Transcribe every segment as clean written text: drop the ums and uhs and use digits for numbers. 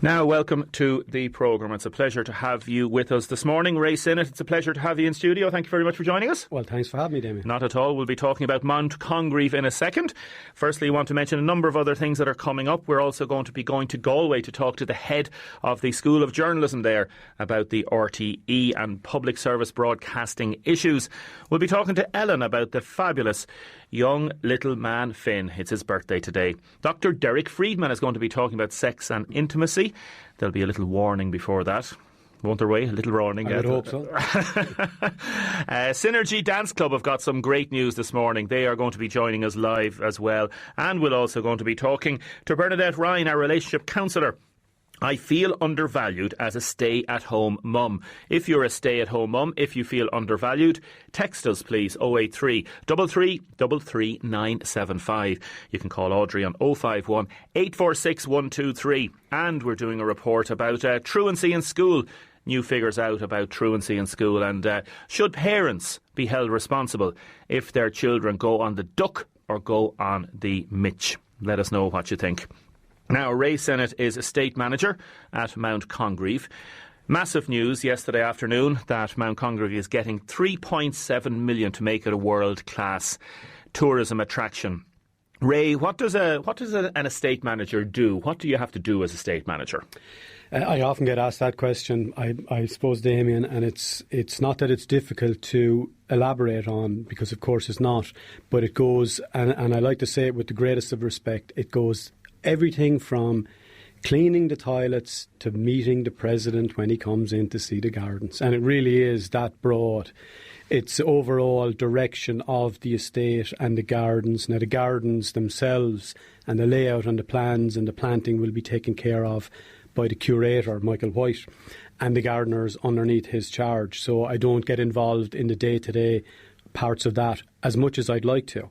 Now, welcome to the programme. It's a pleasure to have you with us this morning. Ray Sinnott, it's a pleasure to have you in studio. Thank you very much for joining us. Well, thanks for having me, Damien. Not at all. We'll be talking about Mount Congreve in a second. Firstly, I want to mention a number of other things that are coming up. We're also going to be going to Galway to talk to the head of the School of Journalism there about the RTE and public service broadcasting issues. We'll be talking to Ellen about the fabulous young little man Finn. It's his birthday today. Dr. Derek Friedman is going to be talking about sex and intimacy. There'll be a little warning before that. Won't there, Ray? A little warning. I would hope so. Synergy Dance Club have got some great news this morning. They are going to be joining us live as well. And we're also going to be talking to Bernadette Ryan, our relationship counsellor. I feel undervalued as a stay-at-home mum. If you're a stay-at-home mum, if you feel undervalued, text us please, 083 33 975. You can call Audrey on 051 846 123. And we're doing a report about truancy in school. New figures out about truancy in school, and should parents be held responsible if their children go on the duck or go on the mitch? Let us know what you think. Now, Ray Sinnott is estate manager at Mount Congreve. Massive news yesterday afternoon that Mount Congreve is getting $3.7 million to make it a world-class tourism attraction. Ray, what does an estate manager do? What do you have to do as estate manager? I often get asked that question, I suppose, Damien, and it's not that it's difficult to elaborate on, because of course it's not, but it goes, and I like to say it with the greatest of respect, it goes everything from cleaning the toilets to meeting the president when he comes in to see the gardens. And it really is that broad. It's overall direction of the estate and the gardens. Now, the gardens themselves and the layout and the plans and the planting will be taken care of by the curator, Michael White, and the gardeners underneath his charge. So I don't get involved in the day-to-day parts of that as much as I'd like to.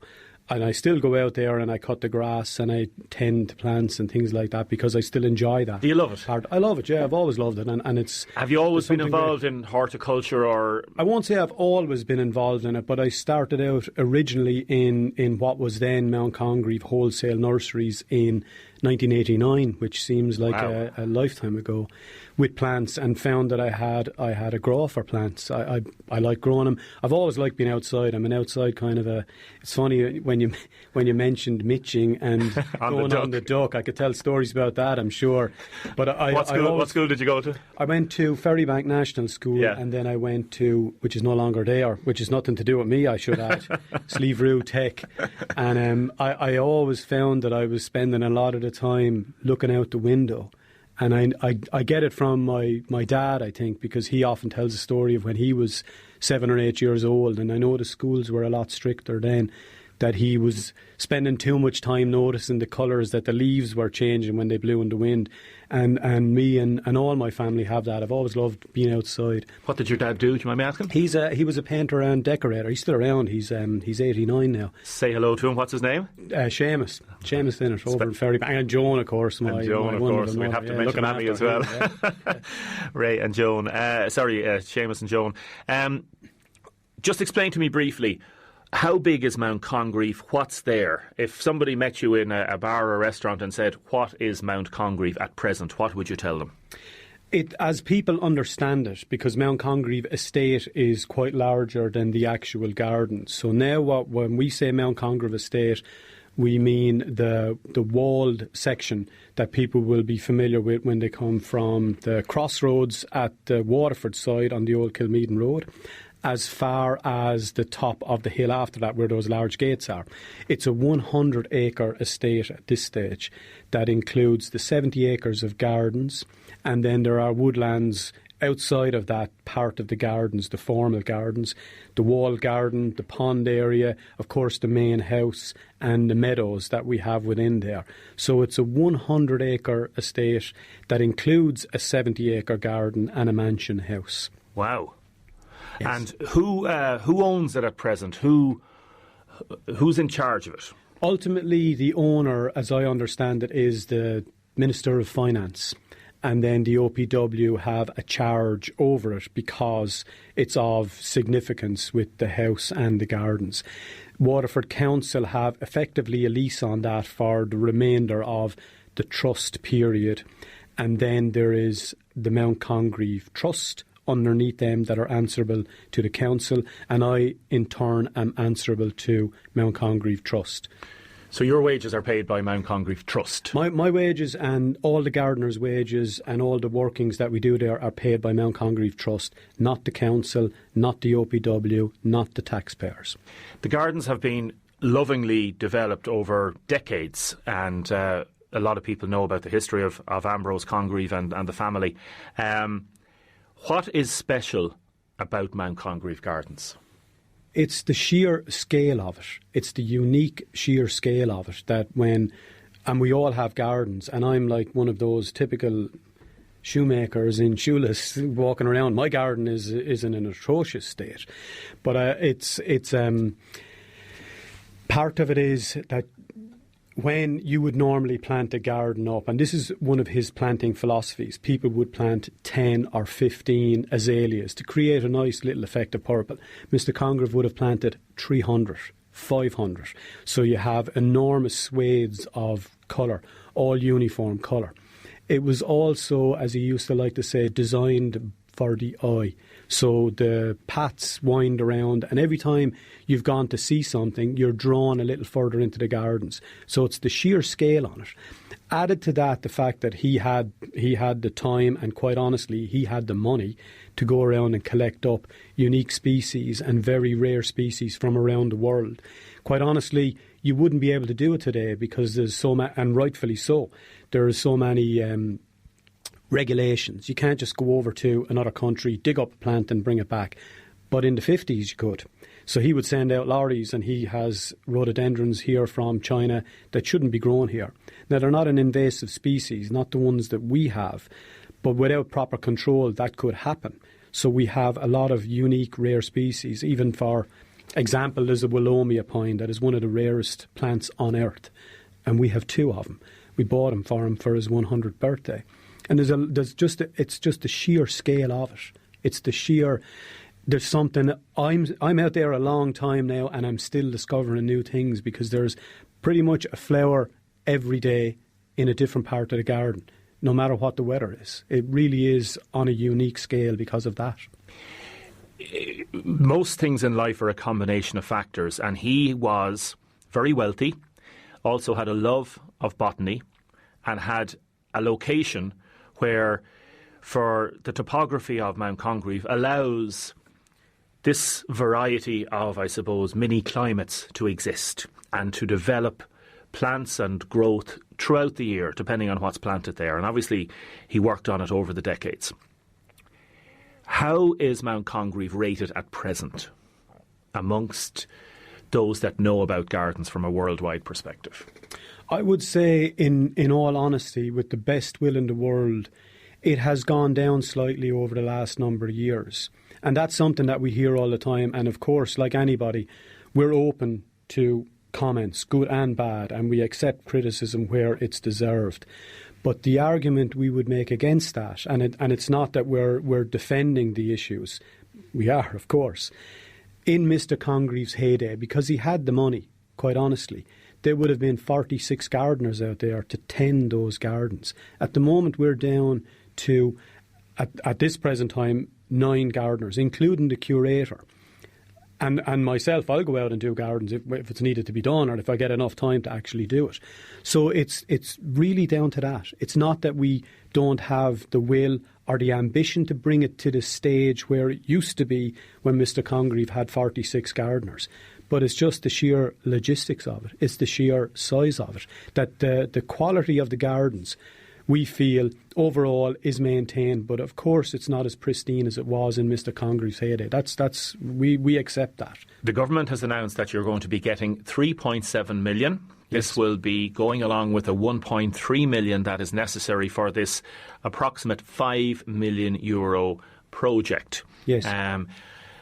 And I still go out there and I cut the grass and I tend to plants and things like that because I still enjoy that. Do you love it? I love it, yeah. I've always loved it. And it's. Have you always been involved in horticulture or? I won't say I've always been involved in it, but I started out originally in what was then Mount Congreve Wholesale Nurseries in 1989, which seems like a lifetime ago, with plants, and found that I had a grow for plants. I like growing them. I've always liked being outside. I'm an outside kind of a. It's funny when you mentioned mitching and going on the duck. I could tell stories about that, I'm sure. But what school did you go to? I went to Ferrybank National School, and then I went to, which is no longer there, which is nothing to do with me, I should add, Sleeveroo Tech. And I always found that I was spending a lot of the time looking out the window. And I get it from my dad, I think, because he often tells a story of when he was 7 or 8 years old, and I know the schools were a lot stricter then, that he was spending too much time noticing the colours that the leaves were changing when they blew in the wind. And me and all my family have that. I've always loved being outside. What did your dad do? Do you mind me asking? He was a painter and decorator. He's still around. He's 89 now. Say hello to him. What's his name? Seamus Finnett over in Ferrybank. And Joan, of course. Joan, of course. We'd have to mention Annie as well. Ray and Joan. Seamus and Joan. Just explain to me briefly, how big is Mount Congreve? What's there? If somebody met you in a bar or a restaurant and said, what is Mount Congreve at present, what would you tell them? As people understand it, because Mount Congreve Estate is quite larger than the actual gardens. So now when we say Mount Congreve Estate, we mean the walled section that people will be familiar with when they come from the crossroads at the Waterford side on the old Kilmeaden Road, as far as the top of the hill after that where those large gates are. It's a 100-acre estate at this stage that includes the 70 acres of gardens, and then there are woodlands outside of that part of the gardens, the formal gardens, the walled garden, the pond area, of course the main house, and the meadows that we have within there. So it's a 100-acre estate that includes a 70-acre garden and a mansion house. Wow. Yes. And who owns it at present? Who's in charge of it? Ultimately, the owner, as I understand it, is the Minister of Finance. And then the OPW have a charge over it because it's of significance with the house and the gardens. Waterford Council have effectively a lease on that for the remainder of the trust period. and then there is the Mount Congreve Trust underneath them that are answerable to the council, and I, in turn, am answerable to Mount Congreve Trust. So your wages are paid by Mount Congreve Trust? My wages and all the gardeners' wages and all the workings that we do there are paid by Mount Congreve Trust, not the council, not the OPW, not the taxpayers. The gardens have been lovingly developed over decades, and a lot of people know about the history of Ambrose Congreve and the family. What is special about Mount Congreve Gardens? It's the sheer scale of it. It's the unique sheer scale of it that and we all have gardens, and I'm like one of those typical shoemakers in shoeless walking around. My garden is in an atrocious state. But it's part of it is that when you would normally plant a garden up, and this is one of his planting philosophies, people would plant 10 or 15 azaleas to create a nice little effect of purple. Mr. Congreve would have planted 300, 500. So you have enormous swathes of colour, all uniform colour. It was also, as he used to like to say, designed for the eye. So the paths wind around, and every time you've gone to see something, you're drawn a little further into the gardens. So it's the sheer scale on it. Added to that, the fact that he had the time, and quite honestly, he had the money to go around and collect up unique species and very rare species from around the world. Quite honestly, you wouldn't be able to do it today because there's so many, and rightfully so, there are so many regulations. You can't just go over to another country, dig up a plant and bring it back. But in the 50s you could. So he would send out lorries, and he has rhododendrons here from China that shouldn't be grown here. Now, they're not an invasive species, not the ones that we have, but without proper control that could happen. So we have a lot of unique rare species. Even for example, there's a Willowmia pine that is one of the rarest plants on earth, and we have 2 of them. We bought him for his 100th birthday. And it's just the sheer scale of it. It's the sheer. There's something. I'm out there a long time now, and I'm still discovering new things because there's pretty much a flower every day in a different part of the garden, no matter what the weather is. It really is on a unique scale because of that. Most things in life are a combination of factors, and he was very wealthy, also had a love of botany, and had a location where, for the topography of Mount Congreve, allows this variety of, I suppose, mini climates to exist and to develop plants and growth throughout the year, depending on what's planted there. And obviously, he worked on it over the decades. How is Mount Congreve rated at present amongst those that know about gardens from a worldwide perspective? I would say, in all honesty, with the best will in the world, it has gone down slightly over the last number of years. And that's something that we hear all the time. And of course, like anybody, we're open to comments, good and bad, and we accept criticism where it's deserved. But the argument we would make against that, and it's not that we're defending the issues, we are, of course, in Mr. Congreve's heyday, because he had the money, quite honestly, there would have been 46 gardeners out there to tend those gardens. At the moment, we're down to, at this present time, 9 gardeners, including the curator. And myself, I'll go out and do gardens if it's needed to be done, or if I get enough time to actually do it. So it's really down to that. It's not that we don't have the will or the ambition to bring it to the stage where it used to be when Mr. Congreve had 46 gardeners. But it's just the sheer logistics of it. It's the sheer size of it. That the quality of the gardens, we feel, overall is maintained. But of course, it's not as pristine as it was in Mr. Congreve's heyday. We accept that. The government has announced that you're going to be getting 3.7 million. This Yes. will be going along with the 1.3 million that is necessary for this approximate €5 million project. Yes.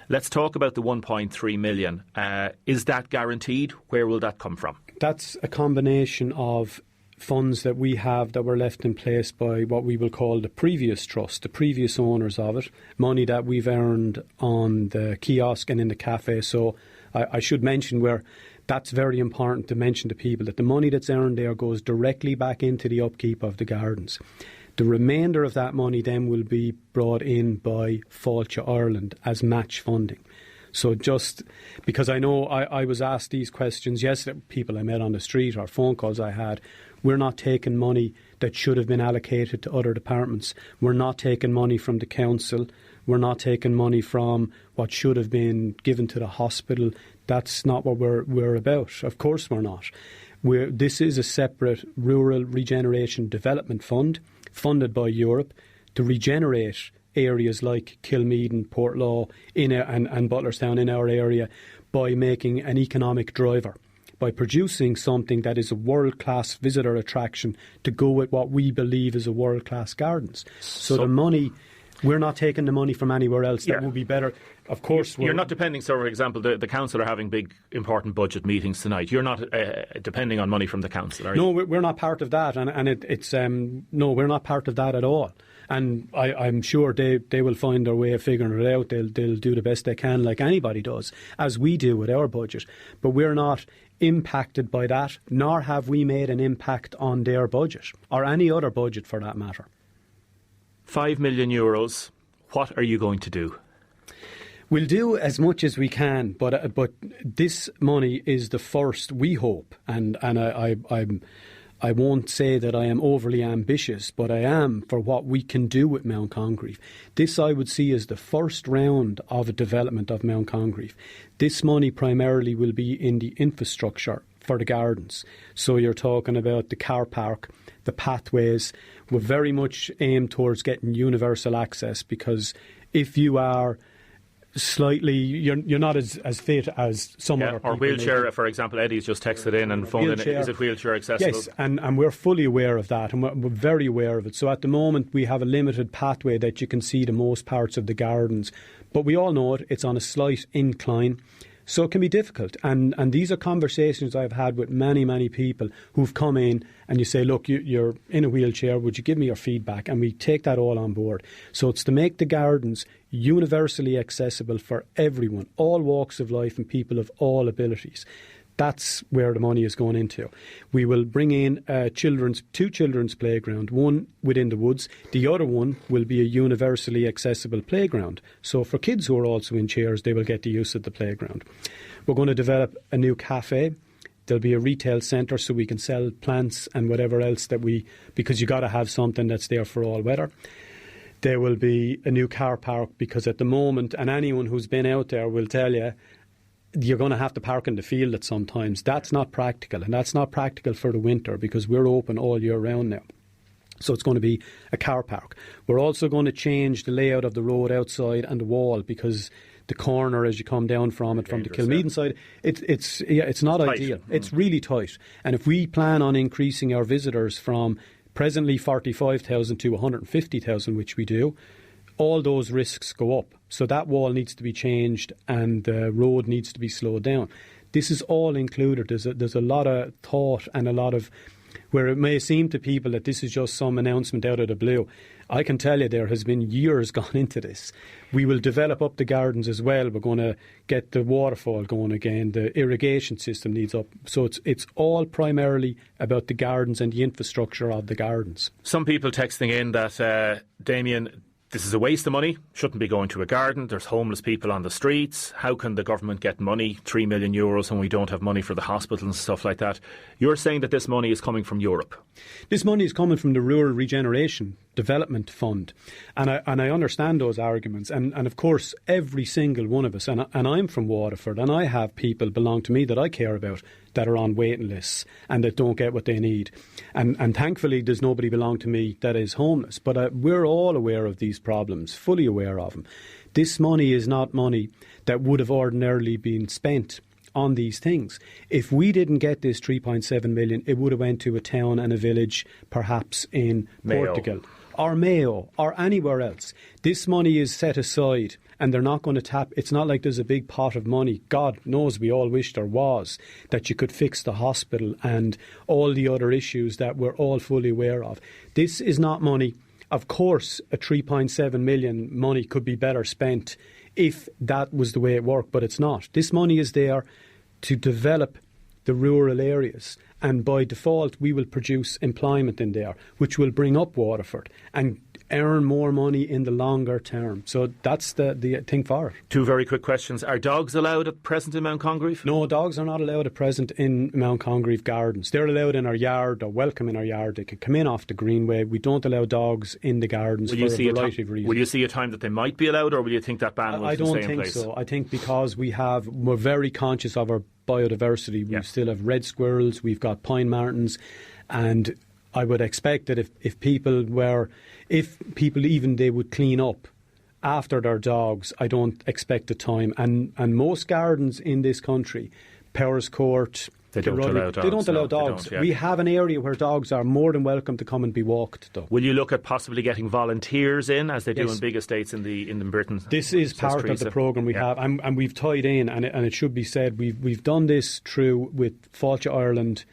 Let's talk about the 1.3 million. Is that guaranteed? Where will that come from? That's a combination of funds that we have that were left in place by what we will call the previous trust, the previous owners of it, money that we've earned on the kiosk and in the cafe. So I should mention that's very important to mention to people, that the money that's earned there goes directly back into the upkeep of the gardens. The remainder of that money then will be brought in by Fáilte Ireland as match funding. So just because I know I was asked these questions yesterday, people I met on the street or phone calls I had, we're not taking money that should have been allocated to other departments. We're not taking money from the council. We're not taking money from what should have been given to the hospital. That's not what we're about. Of course we're not. This is a separate rural regeneration development fund funded by Europe to regenerate areas like Kilmeaden, Portlaw and Butlerstown in our area by making an economic driver, by producing something that is a world-class visitor attraction to go with what we believe is a world-class gardens. So the money, we're not taking the money from anywhere else. That would be better. Of course, you're not depending. So, for example, the council are having big, important budget meetings tonight. You're not depending on money from the council, are you? No, we're not part of that, no, we're not part of that at all. And I'm sure they will find their way of figuring it out. They'll do the best they can, like anybody does, as we do with our budget. But we're not impacted by that, nor have we made an impact on their budget or any other budget for that matter. €5 million. What are you going to do? We'll do as much as we can, but this money is the first, we hope, and I won't say that I am overly ambitious, but I am for what we can do with Mount Congreve. This I would see as the first round of a development of Mount Congreve. This money primarily will be in the infrastructure for the gardens. So you're talking about the car park, the pathways. We're very much aimed towards getting universal access, because if you are slightly, you're not as fit as some other people. Or wheelchair, for example. Eddie's just texted in and phoned in. Is it wheelchair accessible? Yes, and we're fully aware of that, and we're very aware of it. So at the moment we have a limited pathway that you can see the most parts of the gardens, but we all know it's on a slight incline. So it can be difficult, and these are conversations I've had with many people who've come in, and you say, look, you're in a wheelchair, would you give me your feedback? And we take that all on board. So it's to make the gardens universally accessible for everyone, all walks of life and people of all abilities. That's where the money is going into. We will bring in two children's playground, one within the woods. The other one will be a universally accessible playground. So for kids who are also in chairs, they will get the use of the playground. We're going to develop a new cafe. There'll be a retail centre so we can sell plants and whatever else because you got to have something that's there for all weather. There will be a new car park, because at the moment, and anyone who's been out there will tell you, you're going to have to park in the field at some times. That's not practical, and that's not practical for the winter because we're open all year round now. So it's going to be a car park. We're also going to change the layout of the road outside and the wall, because the corner as you come down from it, from the Kilmeaden side, it's not ideal. It's really tight. And if we plan on increasing our visitors from presently 45,000 to 150,000, which we do, all those risks go up. So that wall needs to be changed and the road needs to be slowed down. This is all included. There's a lot of thought and a lot of, where it may seem to people that this is just some announcement out of the blue. I can tell you there has been years gone into this. We will develop up the gardens as well. We're going to get the waterfall going again. The irrigation system needs up. So it's all primarily about the gardens and the infrastructure of the gardens. Some people texting in that, Damien, this is a waste of money, shouldn't be going to a garden. There's homeless people on the streets. How can the government get money, €3 million, when we don't have money for the hospitals and stuff like that? You're saying that this money is coming from Europe. This money is coming from the Rural Regeneration Development Fund. And I understand those arguments. And of course, every single one of us, and I'm from Waterford, and I have people belong to me that I care about that are on waiting lists and that don't get what they need. And thankfully, there's nobody belong to me that is homeless. But we're all aware of these problems, fully aware of them. This money is not money that would have ordinarily been spent on these things. If we didn't get this 3.7 million, it would have went to a town and a village, perhaps in Portugal or Mayo or anywhere else. This money is set aside and they're not going to tap. It's not like there's a big pot of money. God knows we all wish there was, that you could fix the hospital and all the other issues that we're all fully aware of. This is not money. Of course, a 3.7 million money could be better spent if that was the way it worked, but it's not. This money is there to develop the rural areas and by default we will produce employment in there, which will bring up Waterford and earn more money in the longer term. So that's the thing for it. Two very quick questions. Are dogs allowed at present in Mount Congreve? No, dogs are not allowed at present in Mount Congreve Gardens. They're allowed in our yard. They're welcome in our yard. They can come in off the greenway. We don't allow dogs in the gardens for a variety of reasons. Will you see a time that they might be allowed, or will you think that ban will stay in place? I don't think so. I think because we're very conscious of our biodiversity. We still have red squirrels. We've got pine martens, and I would expect that if people even they would clean up after their dogs, I don't expect the time. And most gardens in this country, Powers Court, they don't allow dogs. We have an area where dogs are more than welcome to come and be walked, though. Will you look at possibly getting volunteers in, as they do in big estates in Britain? This is part of the programme we have, and we've tied in, and it should be said, we've done this through with Fáilte Ireland,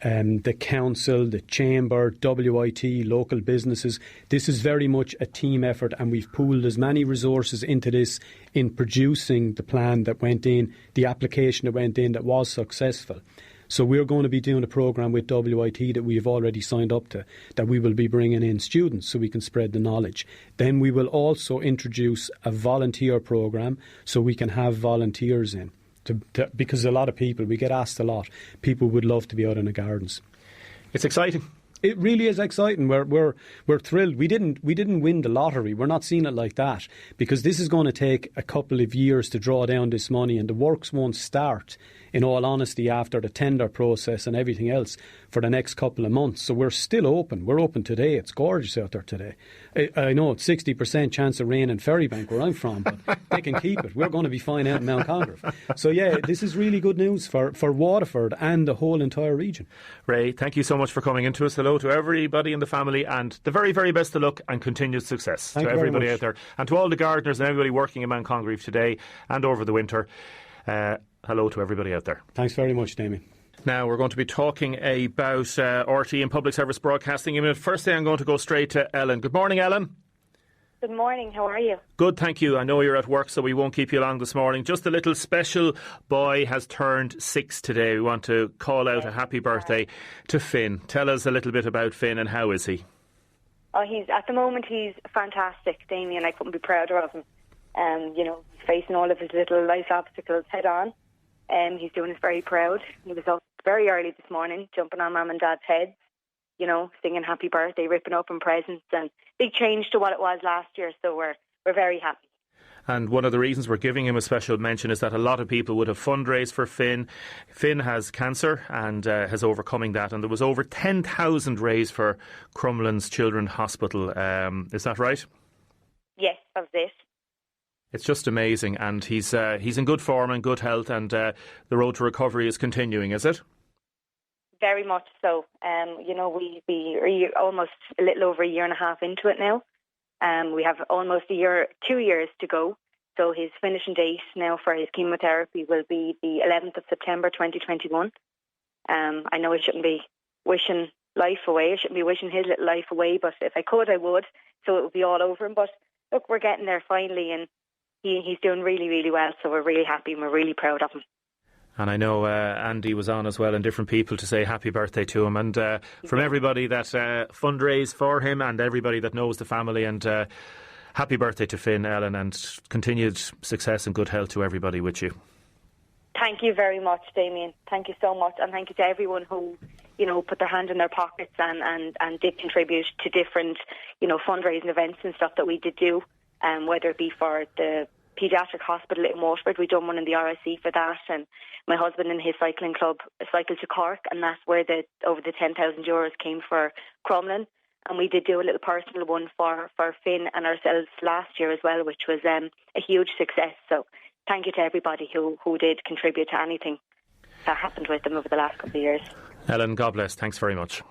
the council, the chamber, WIT, local businesses. This is very much a team effort, and we've pooled as many resources into this in producing the plan that went in, the application that went in that was successful. So we're going to be doing a programme with WIT that we have already signed up to, that we will be bringing in students so we can spread the knowledge. Then we will also introduce a volunteer programme so we can have volunteers in. Because a lot of people, we get asked a lot, people would love to be out in the gardens. It's exciting. It really is exciting. We're thrilled. We didn't win the lottery. We're not seeing it like that, because this is going to take a couple of years to draw down this money, and the works won't start, in all honesty, after the tender process and everything else for the next couple of months. So we're still open. We're open today. It's gorgeous out there today. I know it's 60% chance of rain in Ferrybank where I'm from, but they can keep it. We're going to be fine out in Mount Congreve. So yeah, this is really good news for Waterford and the whole entire region. Ray, thank you so much for coming into us. Hello to everybody in the family, and the very, very best of luck and continued success to everybody out there, and to all the gardeners and everybody working in Mount Congreve today and over the winter. Hello to everybody out there. Thanks very much, Damien. Now we're going to be talking about RT and public service broadcasting. First thing, I'm going to go straight to Ellen. Good morning, Ellen. Good morning, how are you? Good, thank you. I know you're at work, so we won't keep you long this morning. Just a little special boy has turned 6 today. We want to call out a happy birthday to Finn. Tell us a little bit about Finn, and how is he? Oh, at the moment he's fantastic, Damien. I couldn't be prouder of him. He's facing all of his little life obstacles head on. He's doing us very proud. He was up very early this morning, jumping on Mum and Dad's heads, singing happy birthday, ripping open presents, and big change to what it was last year, so we're very happy. And one of the reasons we're giving him a special mention is that a lot of people would have fundraised for Finn. Finn has cancer and has overcoming that, and there was over 10,000 raised for Crumlin Childrens Hospital. Is that right? Yes, that's it. It's just amazing, and he's in good form and good health, and the road to recovery is continuing, is it? Very much so. We almost a little over a year and a half into it now. We have almost 2 years to go. So his finishing date now for his chemotherapy will be the 11th of September 2021. I know I shouldn't be wishing life away. I shouldn't be wishing his little life away, but if I could, I would. So it would be all over him. But look, we're getting there finally, and he's doing really, really well. So we're really happy and we're really proud of him. And I know Andy was on as well, and different people to say happy birthday to him. And from everybody that fundraised for him and everybody that knows the family, and happy birthday to Finn, Ellen, and continued success and good health to everybody with you. Thank you very much, Damien. Thank you so much. And thank you to everyone who, put their hand in their pockets and did contribute to different, fundraising events and stuff that we did do, whether it be for the paediatric hospital in Waterford. We done one in the RSC for that, and my husband and his cycling club cycled to Cork, and that's where over the 10,000 euros came for Crumlin. And we did do a little personal one for Finn and ourselves last year as well, which was a huge success. So thank you to everybody who did contribute to anything that happened with them over the last couple of years. Ellen, God bless. Thanks very much.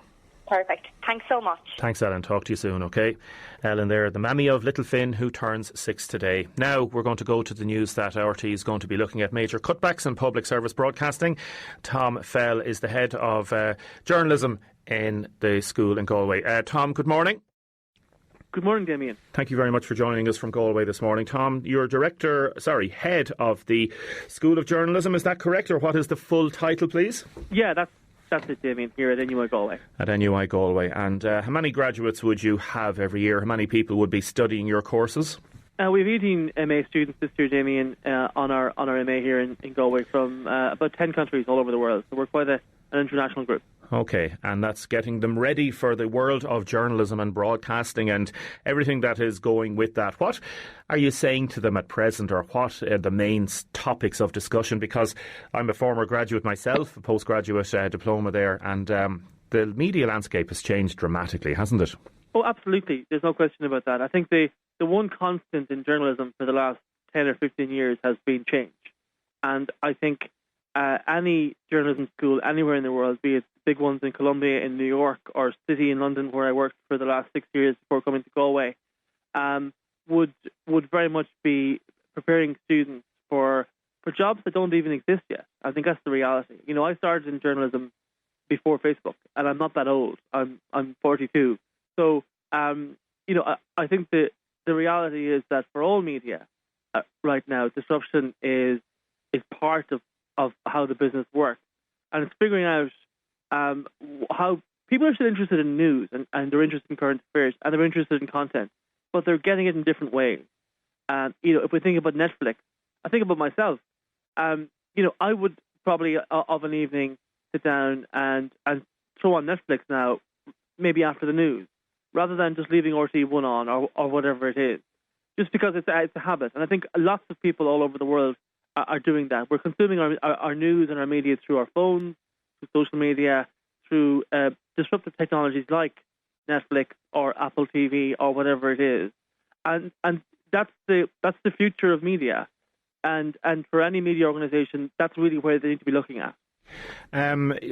Perfect. Thanks so much. Thanks, Ellen. Talk to you soon, OK? Ellen there, the mammy of little Finn, who turns 6 today. Now we're going to go to the news that RT is going to be looking at major cutbacks in public service broadcasting. Tom Fell is the head of journalism in the school in Galway. Tom, good morning. Good morning, Damien. Thank you very much for joining us from Galway this morning. Tom, you're head of the School of Journalism, is that correct? Or what is the full title, please? Yeah, that's That's it, Damien, here at NUI Galway. At NUI Galway. And how many graduates would you have every year? How many people would be studying your courses? We have 18 MA students this year, Damien, on our MA here in Galway from about 10 countries all over the world. So we're quite an international group. Okay, and that's getting them ready for the world of journalism and broadcasting and everything that is going with that. What are you saying to them at present, or what are the main topics of discussion? Because I'm a former graduate myself, a postgraduate diploma there, and the media landscape has changed dramatically, hasn't it? Oh, absolutely. There's no question about that. I think the one constant in journalism for the last 10 or 15 years has been change. And I think any journalism school anywhere in the world, be it big ones in Columbia, in New York, or City in London, where I worked for the last 6 years before coming to Galway, would very much be preparing students for jobs that don't even exist yet. I think that's the reality. You know, I started in journalism before Facebook, and I'm not that old. I'm 42. So, you know, I think the reality is that for all media right now, disruption is part of how the business works. And it's figuring out how people are still interested in news and they're interested in current affairs and they're interested in content, but they're getting it in different ways. You know, if we think about Netflix, I think about myself. You know, I would probably of an evening sit down and throw on Netflix now, maybe after the news, rather than just leaving RT1 on or whatever it is, just because it's a habit. And I think lots of people all over the world are doing that. We're consuming our news and our media through our phones, through social media, through disruptive technologies like Netflix or Apple TV or whatever it is. And that's the future of media. And for any media organisation, that's really where they need to be looking at.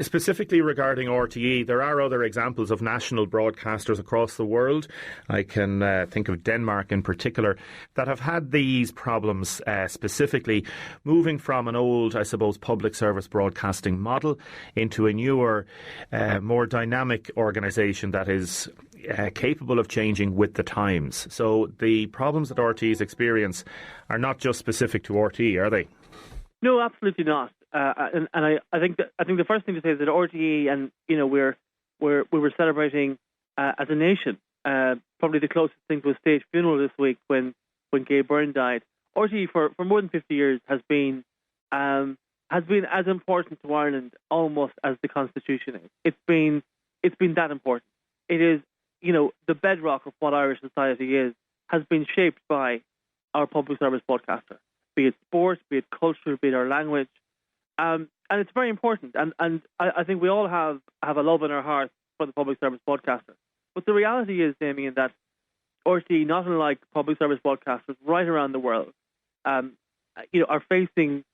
Specifically regarding RTE, there are other examples of national broadcasters across the world. I can think of Denmark in particular that have had these problems, specifically moving from an old, I suppose, public service broadcasting model into a newer, more dynamic organisation that is capable of changing with the times. So the problems that RTEs experience are not just specific to RTE, are they? No, absolutely not. And I think the first thing to say is that RTE, and you know, we were celebrating as a nation, probably the closest thing to a state funeral this week when Gay Byrne died. RTE for more than 50 years has been as important to Ireland almost as the Constitution is. It's been that important. It is, you know, the bedrock of what Irish society is, has been shaped by our public service broadcaster, be it sport, be it culture, be it our language. And it's very important. And I think we all have a love in our hearts for the public service broadcaster. But the reality is, Damien, that RTE, not unlike public service broadcasters right around the world, you know, are facing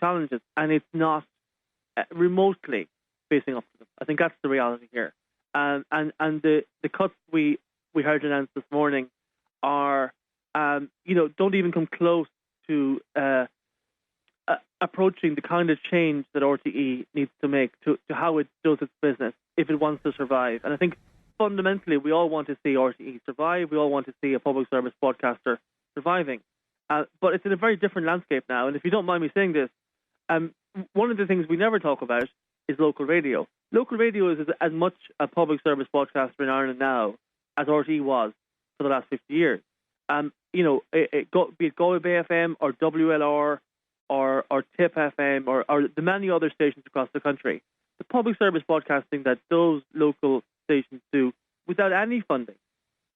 challenges, and it's not remotely facing up to them. I think that's the reality here. And the cuts we heard announced this morning are, you know, don't even come close to approaching the kind of change that RTE needs to make to how it does its business if it wants to survive. And I think fundamentally we all want to see RTE survive. We all want to see a public service broadcaster surviving. But it's in a very different landscape now. And if you don't mind me saying this, one of the things we never talk about is local radio. Local radio is as much a public service broadcaster in Ireland now as RTE was for the last 50 years. You know, be it Galway Bay FM or WLR or TIP FM or the many other stations across the country, the public service broadcasting that those local stations do without any funding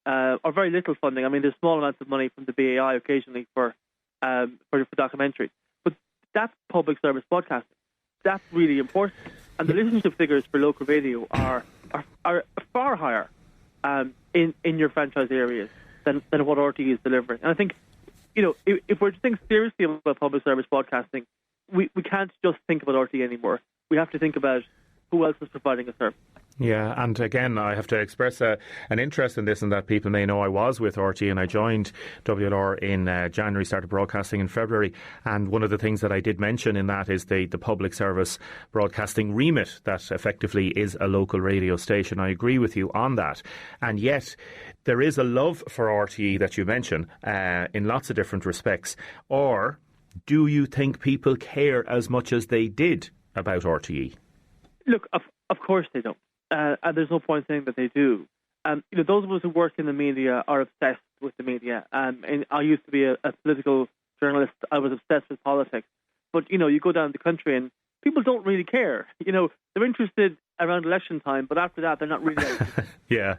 or very little funding. I mean, there's small amounts of money from the BAI occasionally for documentaries, but that's public service broadcasting. That's really important, and the listenership figures for local radio are far higher in your franchise areas than what RTE is delivering. And I think, you know, if we're to think seriously about public service broadcasting, we can't just think about RTE anymore. We have to think about who else is providing a service. Yeah, and again, I have to express an interest in this, and that people may know I was with RTE and I joined WLR in January, started broadcasting in February, and one of the things that I did mention in that is the public service broadcasting remit that effectively is a local radio station. I agree with you on that, and yet there is a love for RTE that you mention in lots of different respects. Or do you think people care as much as they did about RTE? Look, of course they don't. And there's no point saying that they do. Those of us who work in the media are obsessed with the media. And I used to be a political journalist. I was obsessed with politics. But, you go down the country and people don't really care. They're interested around election time, but after that, they're not really. Yeah.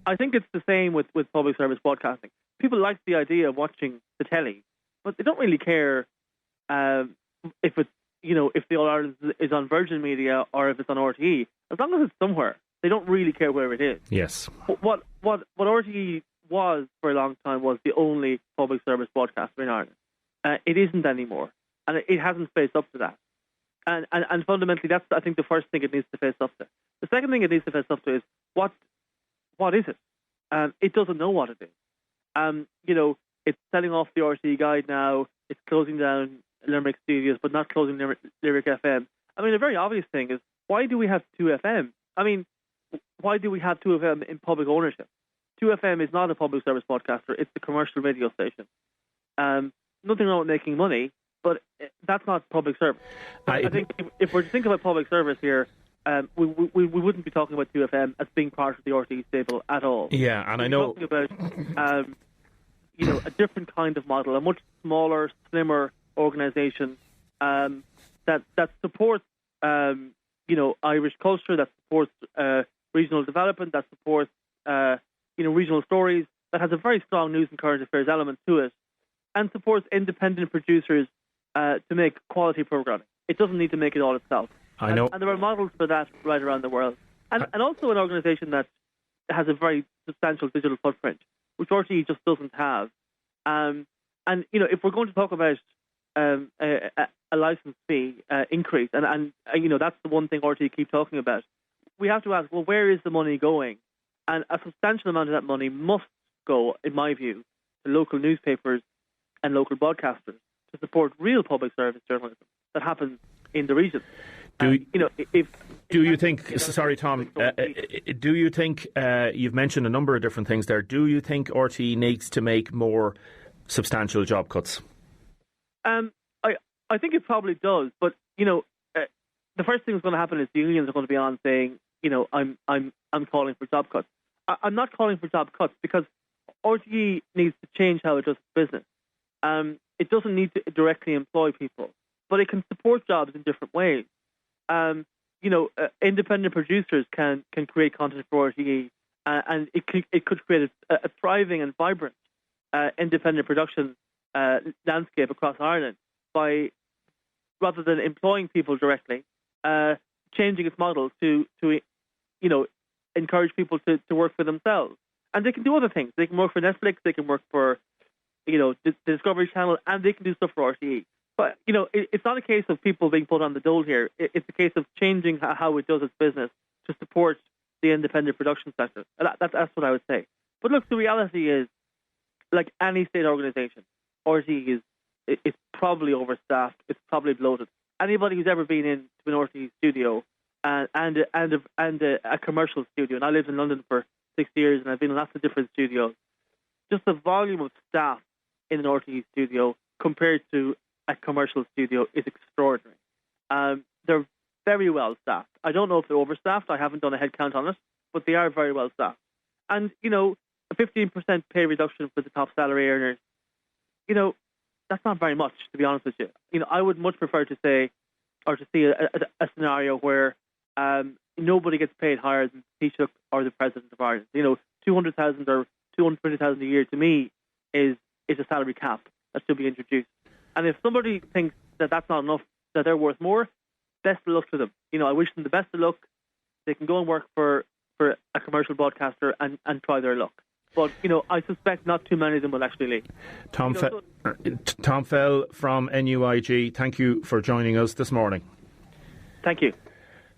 I think it's the same with public service broadcasting. People like the idea of watching the telly, but they don't really care if it's, if the All Ireland is on Virgin Media or if it's on RTE. As long as it's somewhere, they don't really care where it is. Yes. What RTE was for a long time was the only public service broadcaster in Ireland. It isn't anymore, and it hasn't faced up to that. And fundamentally, that's, I think, the first thing it needs to face up to. The second thing it needs to face up to is what is it? It doesn't know what it is. It's selling off the RTE guide now. It's closing down Limerick Studios, but not closing Limerick FM. I mean, a very obvious thing is, why do we have 2FM? I mean, why do we have 2FM in public ownership? 2FM is not a public service broadcaster. It's a commercial radio station. Nothing wrong with making money, but that's not public service. I think if we're to think about public service here, we wouldn't be talking about 2FM as being part of the RTE stable at all. Yeah, and I know... We're talking about, a different kind of model, a much smaller, slimmer organisation that supports, Irish culture, that supports regional development, that supports, regional stories, that has a very strong news and current affairs element to it, and supports independent producers to make quality programming. It doesn't need to make it all itself. I know. And there are models for that right around the world. And also an organisation that has a very substantial digital footprint, which RTE just doesn't have. If we're going to talk about a license fee increase, and that's the one thing RTE keep talking about, we have to ask, well, where is the money going? And a substantial amount of that money must go, in my view, to local newspapers and local broadcasters to support real public service journalism that happens in the region. Do you think, sorry Tom, do you think, you've mentioned a number of different things there, do you think RTE needs to make more substantial job cuts? I think it probably does, but, the first thing that's going to happen is the unions are going to be on saying, I'm calling for job cuts. I'm not calling for job cuts because RTE needs to change how it does business. It doesn't need to directly employ people, but it can support jobs in different ways. Independent producers can create content for RTE, and it could create a thriving and vibrant independent production landscape across Ireland by, rather than employing people directly, changing its model to encourage people to work for themselves. And they can do other things. They can work for Netflix, they can work for the Discovery Channel, and they can do stuff for RTE. But, it's not a case of people being put on the dole here. It's a case of changing how it does its business to support the independent production sector. That's what I would say. But look, the reality is, like any state organisation, RTE is probably overstaffed. It's probably bloated. Anybody who's ever been into an RTE studio and a commercial studio, and I lived in London for 6 years, and I've been in lots of different studios, just the volume of staff in an RTE studio compared to a commercial studio is extraordinary. They're very well staffed. I don't know if they're overstaffed. I haven't done a head count on it, but they are very well staffed. And, a 15% pay reduction for the top salary earners, that's not very much, to be honest with you. I would much prefer to say, or to see a scenario where nobody gets paid higher than the Taoiseach or the President of Ireland. 200,000 or 220,000 a year to me is a salary cap that should be introduced. And if somebody thinks that that's not enough, that they're worth more, best of luck to them. I wish them the best of luck. They can go and work for a commercial broadcaster and try their luck. But, I suspect not too many of them will actually leave. Tom Fell from NUIG, thank you for joining us this morning. Thank you.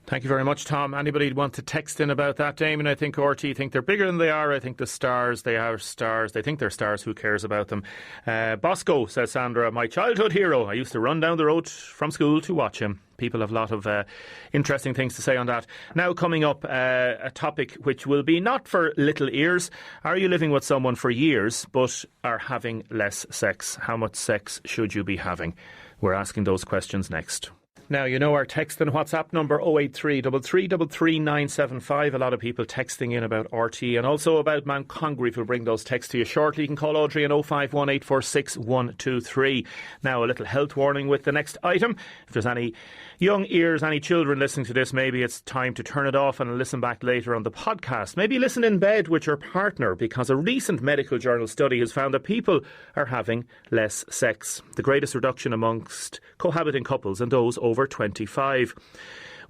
Thank you very much, Tom. Anybody want to text in about that, Damien? I think RTE think they're bigger than they are. I think the stars, they are stars. They think they're stars. Who cares about them? Bosco, says Sandra, my childhood hero. I used to run down the road from school to watch him. People have a lot of interesting things to say on that. Now coming up, a topic which will be not for little ears. Are you living with someone for years but are having less sex? How much sex should you be having? We're asking those questions next. Now, you know our text and WhatsApp number 083 3333 975. A lot of people texting in about RT and also about Mount Congreve. We'll bring those texts to you shortly. You can call Audrey on 051 846 123. Now, a little health warning with the next item. If there's any young ears, any children listening to this, maybe it's time to turn it off and listen back later on the podcast. Maybe listen in bed with your partner, because a recent medical journal study has found that people are having less sex. The greatest reduction amongst cohabiting couples and those over 25.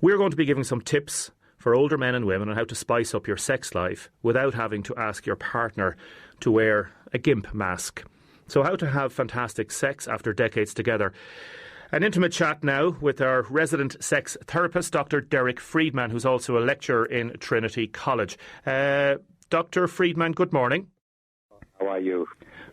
We're going to be giving some tips for older men and women on how to spice up your sex life without having to ask your partner to wear a gimp mask. So how to have fantastic sex after decades together. An intimate chat now with our resident sex therapist, Dr. Derek Friedman, who's also a lecturer in Trinity College. Dr. Friedman, good morning. How are you?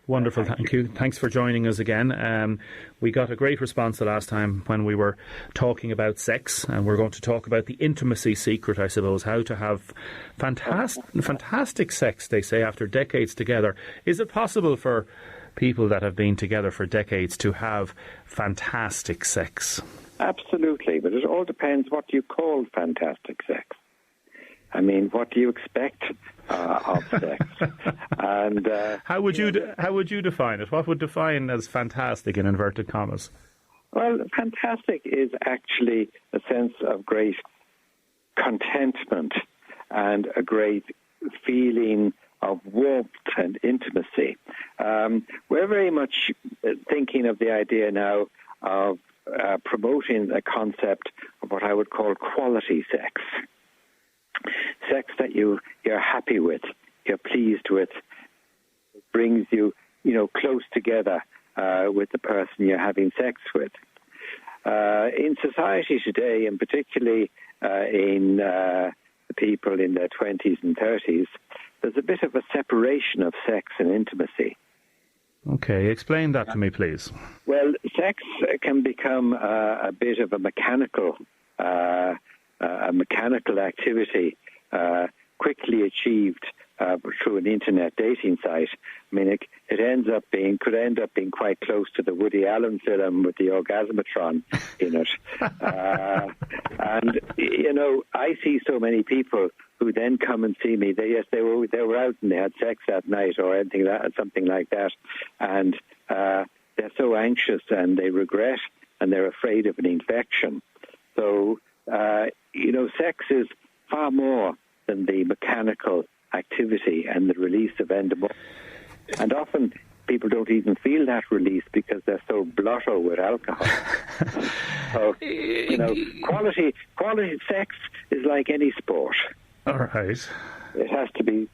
Wonderful, thank you. Thanks for joining us again. We got a great response the last time when we were talking about sex, and we're going to talk about the intimacy secret, I suppose, how to have fantastic sex, they say, after decades together. Is it possible for people that have been together for decades to have fantastic sex? Absolutely, but it all depends what you call fantastic sex. I mean, what do you expect of sex? And how would you define it? What would define as fantastic in inverted commas? Well, fantastic is actually a sense of great contentment and a great feeling of warmth and intimacy. We're very much thinking of the idea now of promoting a concept of what I would call quality sex. Sex that you're happy with, you're pleased with, brings you, close together with the person you're having sex with. In society today, and particularly in the people in their 20s and 30s, there's a bit of a separation of sex and intimacy. Okay, explain that to me, please. Well, sex can become a bit of a mechanical activity, quickly achieved through an internet dating site. I mean, it could end up being quite close to the Woody Allen film with the orgasmatron in it. And I see so many people who then come and see me. They were out and they had sex that night or something like that, and they're so anxious and they regret and they're afraid of an infection. So sex is far more than the mechanical activity and the release of endorphins. And often people don't even feel that release because they're so blotto with alcohol. So, quality sex is like any sport. All right. It has to be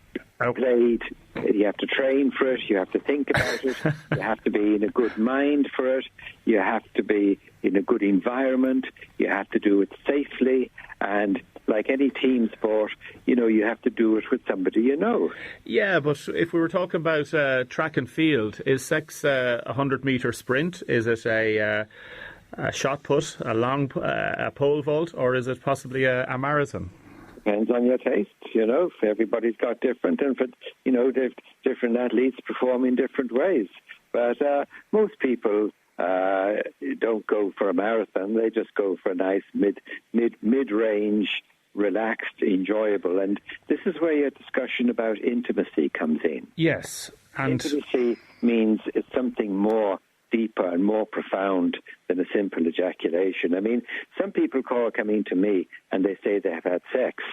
played. You have to train for it. You have to think about it. You have to be in a good mind for it. You have to be in a good environment. You have to do it safely. And like any team sport, you have to do it with somebody you know. Yeah, but if we were talking about track and field, is sex a 100-metre sprint? Is it a shot put, a long a pole vault, or is it possibly a marathon? Depends on your taste, Everybody's got different athletes perform in different ways. But most people don't go for a marathon. They just go for a nice mid-range, relaxed, enjoyable. And this is where your discussion about intimacy comes in. Yes. And intimacy means it's something more deeper and more profound than a simple ejaculation. I mean, some people coming to me and they say they have had sex,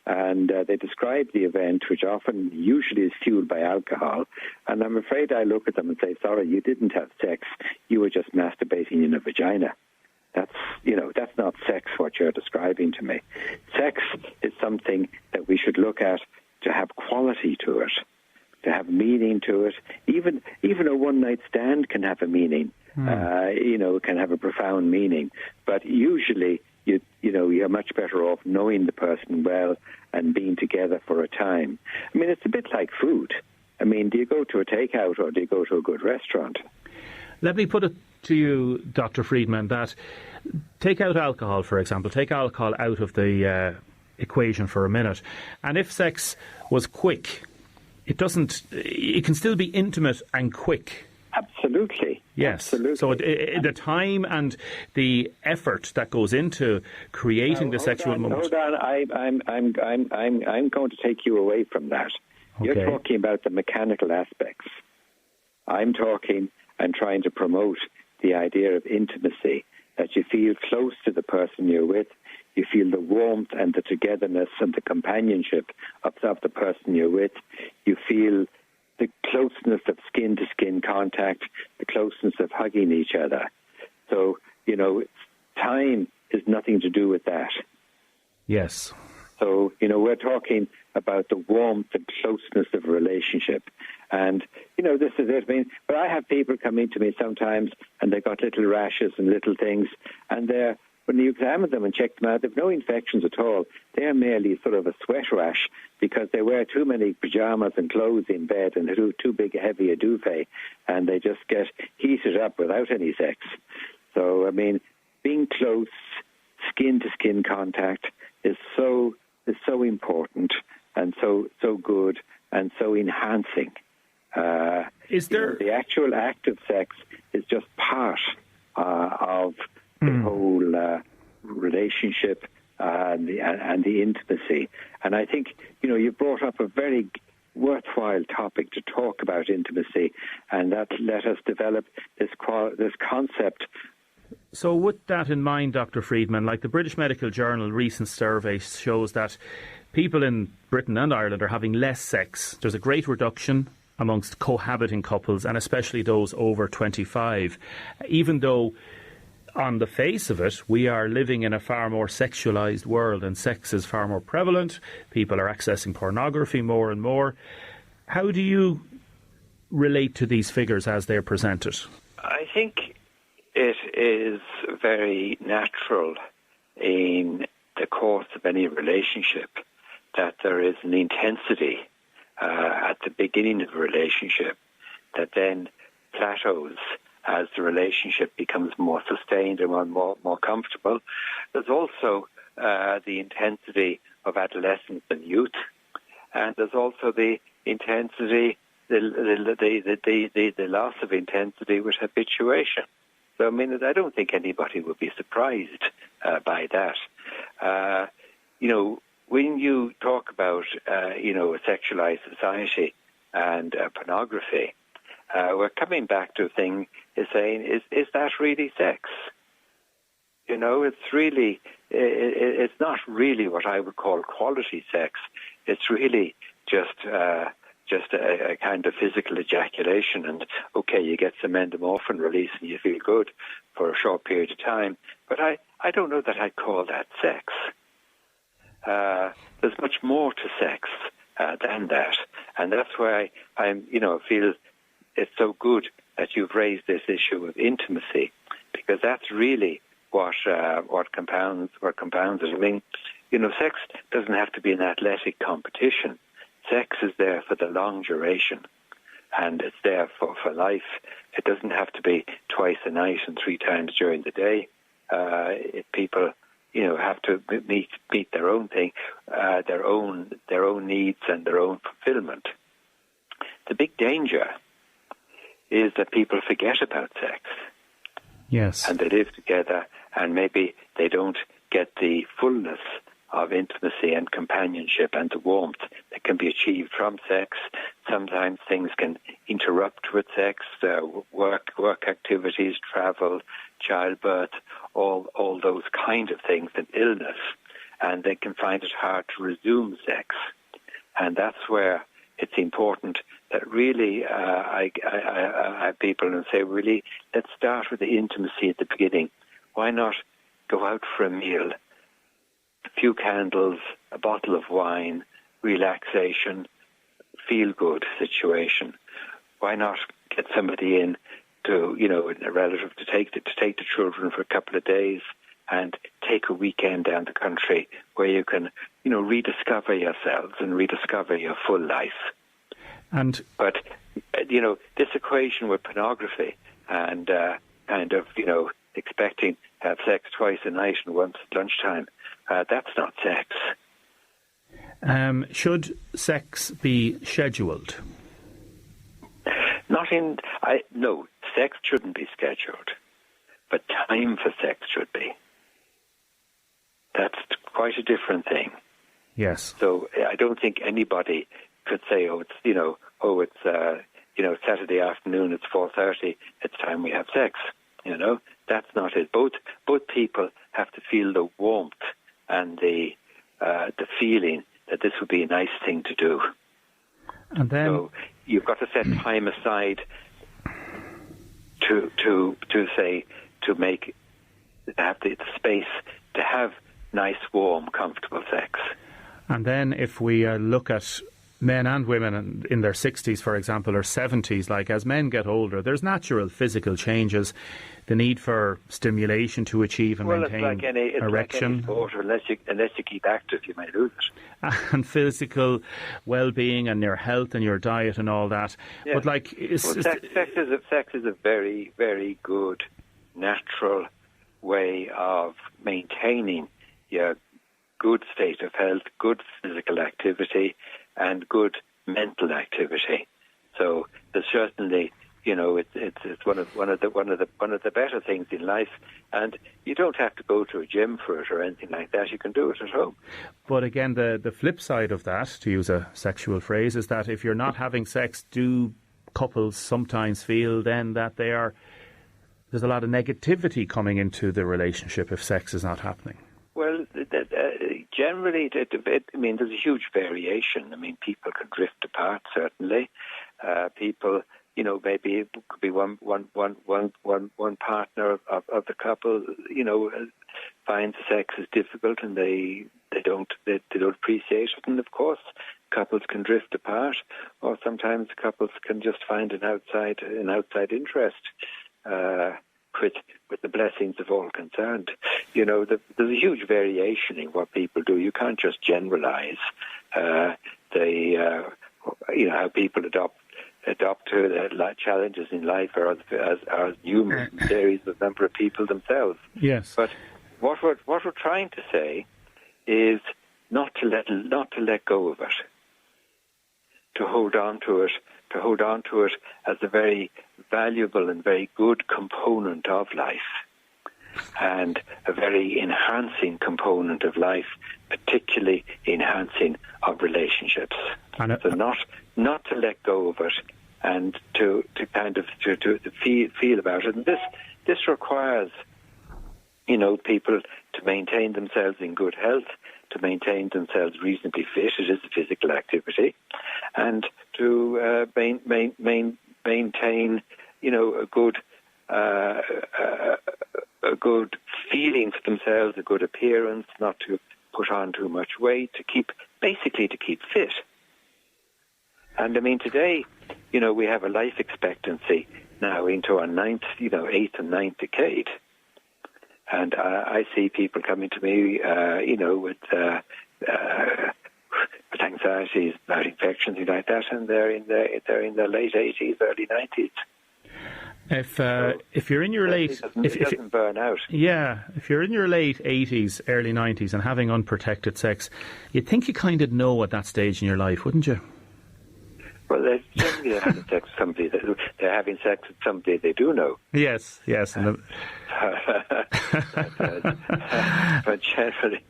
and they describe the event, which usually is fueled by alcohol, and I'm afraid I look at them and say, sorry, you didn't have sex, you were just masturbating in a vagina. That's not sex, what you're describing to me. Sex is something that we should look at to have quality to it, to have meaning to it. Even a one-night stand can have a meaning. Can have a profound meaning. But usually, you're much better off knowing the person well and being together for a time. I mean, it's a bit like food. I mean, do you go to a takeout or do you go to a good restaurant? Let me put it to you, Dr. Friedman, that take out alcohol, for example. Take alcohol out of the equation for a minute. And if sex was quick, it can still be intimate and quick. Absolutely. Yes. Absolutely. So the time and the effort that goes into creating the sexual moment. Hold on. I'm going to take you away from that. Okay. You're talking about the mechanical aspects. I'm trying to promote the idea of intimacy, that you feel close to the person you're with, you feel the warmth and the togetherness and the companionship of the person you're with, you feel the closeness of skin-to-skin contact, the closeness of hugging each other. So, time has nothing to do with that. Yes. So, we're talking about the warmth and closeness of a relationship. And, this is it. But I have people come into me sometimes and they've got little rashes and little things, and when you examine them and check them out, they've no infections at all. They're merely sort of a sweat rash because they wear too many pajamas and clothes in bed and too big, heavy a duvet, and they just get heated up without any sex. So, being close, skin-to-skin contact is so important and so good and so enhancing. Is there the actual act of sex is just part of the whole relationship and the intimacy. And I think you brought up a very worthwhile topic to talk about intimacy, and that let us develop this concept. So with that in mind, Dr. Friedman, like the British Medical Journal recent survey shows that people in Britain and Ireland are having less sex. There's a great reduction amongst cohabiting couples, and especially those over 25, even though on the face of it, we are living in a far more sexualised world and sex is far more prevalent. People are accessing pornography more and more. How do you relate to these figures as they're presented? I think it is very natural in the course of any relationship that there is an intensity at the beginning of a relationship that then plateaus as the relationship becomes more sustained and more comfortable. There's also the intensity of adolescence and youth, and there's also the intensity, the loss of intensity with habituation. So, I don't think anybody would be surprised by that. When you talk about, a sexualized society and pornography, we're coming back to a thing is saying, is that really sex? It's not really what I would call quality sex. It's really just a kind of physical ejaculation, and okay, you get some endomorphin release and you feel good for a short period of time. But I don't know that I'd call that sex. There's much more to sex than that, and that's why I feel it's so good that you've raised this issue of intimacy, because that's really what compounds it. Sex doesn't have to be an athletic competition. Sex is there for the long duration, and it's there for life. It doesn't have to be twice a night and 3 times during the day. If people have to meet their own thing, their own needs and their own fulfillment. The big danger is that people forget about sex. Yes. And they live together, and maybe they don't get the fullness of intimacy and companionship and the warmth that can be achieved from sex. Sometimes things can interrupt with sex, work activities, travel, childbirth, all those kind of things, and illness, and they can find it hard to resume sex. And that's where it's important that really I have people and say, really, let's start with the intimacy at the beginning. Why not go out for a meal, a few candles, a bottle of wine, relaxation, feel-good situation? Why not get somebody in to, a relative to take the children for a couple of days and take a weekend down the country where you can, rediscover yourselves and rediscover your full life. But this equation with pornography and expecting to have sex twice a night and once at lunchtime, that's not sex. Should sex be scheduled? No, sex shouldn't be scheduled, but time for sex should be. That's quite a different thing. Yes. So I don't think anybody could say, it's Saturday afternoon, it's 4:30, it's time we have sex. That's not it. Both people have to feel the warmth and the feeling that this would be a nice thing to do. And then, so you've got to set time aside to have the space to have nice, warm, comfortable sex. And then if we look at men and women in their 60s, for example, or 70s, like as men get older, there's natural physical changes, the need for stimulation to achieve and maintain erection. Like any sport, unless you keep active, you may lose it. And physical well-being and your health and your diet and all that. Yeah. But sex is a very, very good natural way of maintaining your good state of health, good physical activity, and good mental activity. So there's certainly, it's one of the better things in life, and you don't have to go to a gym for it or anything like that. You can do it at home. But again, the flip side of that, to use a sexual phrase, is that if you're not having sex, do couples sometimes feel then that there's a lot of negativity coming into the relationship if sex is not happening? Well, generally, there's a huge variation. People can drift apart, certainly. People, maybe it could be one partner of the couple, finds sex is difficult and they don't appreciate it. And of course, couples can drift apart, or sometimes couples can just find an outside interest. With the blessings of all concerned. There's a huge variation in what people do. You can't just generalize how people adopt to the challenges in life are numerous and varies with the number of people themselves. Yes. But what we're trying to say is not to let go of it, to hold on to it as a very valuable and very good component of life, and a very enhancing component of life, particularly enhancing of relationships. So not to let go of it, and to feel about it. And this requires, people to maintain themselves in good health, to maintain themselves reasonably fit. It is a physical activity, and to maintain, a good feeling for themselves, a good appearance, not to put on too much weight, to keep fit. And today, we have a life expectancy now into our eighth and ninth decade. And I see people coming to me, with anxieties about infections, things like that, and they're in their late 80s, early 90s. If you're in your late, it doesn't burn out. Yeah, if you're in your late 80s, early 90s, and having unprotected sex, you'd think you kind of know at that stage in your life, wouldn't you? Well, they're having sex with somebody. They're having sex with somebody they do know. Yes. But generally,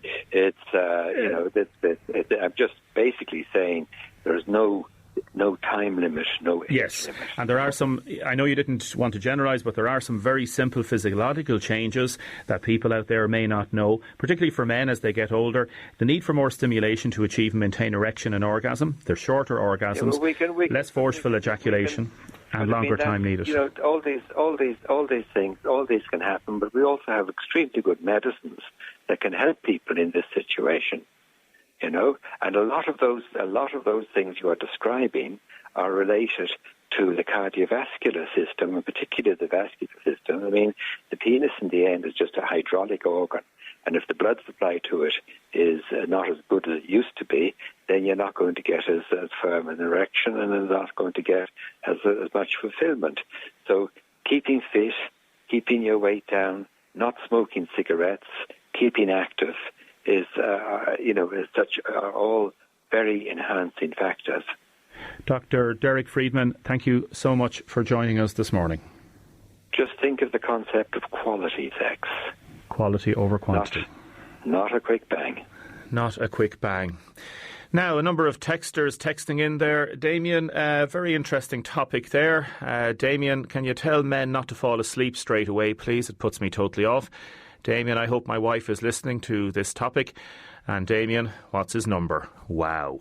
I'm just basically saying there's no time limit, no age limit. And there are some, I know you didn't want to generalise, but there are some very simple physiological changes that people out there may not know, particularly for men as they get older. The need for more stimulation to achieve and maintain erection and orgasm. They're shorter orgasms, less forceful ejaculation, and longer time needed. All these things can happen, but we also have extremely good medicines that can help people in this situation. And a lot of those things you are describing are related to the cardiovascular system, and particularly the vascular system. The penis in the end is just a hydraulic organ, and if the blood supply to it is not as good as it used to be, then you're not going to get as firm an erection, and you're not going to get as much fulfillment. So keeping fit, keeping your weight down, not smoking cigarettes, keeping active are all very enhancing factors. Dr. Derek Friedman, thank you so much for joining us this morning. of the concept of quality sex. Quality over quantity. Not a quick bang. Not a quick bang. Now, a number of texters texting in there. Damien, very interesting topic there. Damien, can you tell men not to fall asleep straight away, please? It puts me totally off. Damien, I hope my wife is listening to this topic. And Damien, what's his number? Wow.